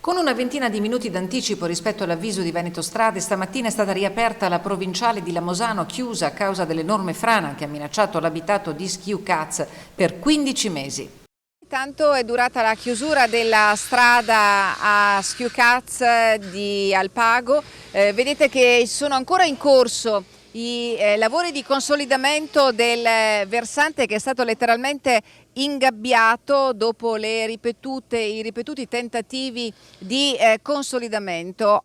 Con una ventina di minuti d'anticipo rispetto all'avviso di Veneto Strade, stamattina è stata riaperta la provinciale di Lamosano, chiusa a causa dell'enorme frana che ha minacciato l'abitato di Schiù-Caz per 15 mesi. Tanto è durata la chiusura della strada a Schiù-Caz di Alpago. Vedete che sono ancora in corso i lavori di consolidamento del versante che è stato letteralmente ingabbiato dopo i ripetuti tentativi di consolidamento.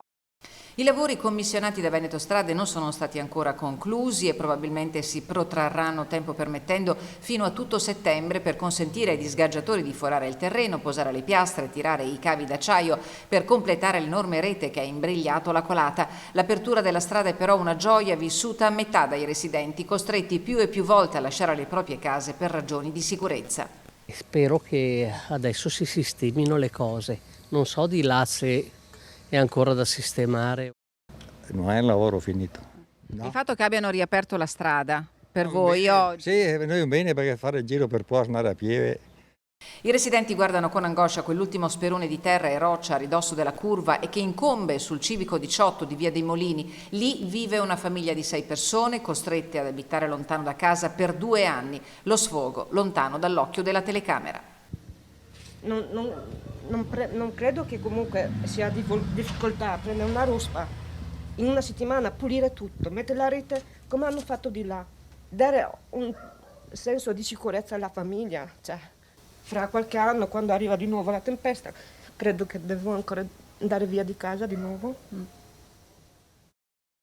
I lavori commissionati da Veneto Strade non sono stati ancora conclusi e probabilmente si protrarranno, tempo permettendo, fino a tutto settembre per consentire ai disgaggiatori di forare il terreno, posare le piastre, tirare i cavi d'acciaio per completare l'enorme rete che ha imbrigliato la colata. L'apertura della strada è però una gioia vissuta a metà dai residenti, costretti più e più volte a lasciare le proprie case per ragioni di sicurezza. Spero che adesso si sistemino le cose. Non so di là se è ancora da sistemare. Non è un lavoro finito. No. Il fatto che abbiano riaperto la strada per No, voi oggi? Sì, noi va bene perché fare il giro per qua, andare a piedi. I residenti guardano con angoscia quell'ultimo sperone di terra e roccia a ridosso della curva e che incombe sul civico 18 di Via dei Molini. Lì vive una famiglia di 6 persone costrette ad abitare lontano da casa per 2 anni. Lo sfogo lontano dall'occhio della telecamera. Non credo che comunque sia difficoltà prendere una ruspa in una settimana, pulire tutto, mettere la rete come hanno fatto di là, dare un senso di sicurezza alla famiglia. Cioè, fra qualche anno, quando arriva di nuovo la tempesta, credo che devo ancora andare via di casa di nuovo.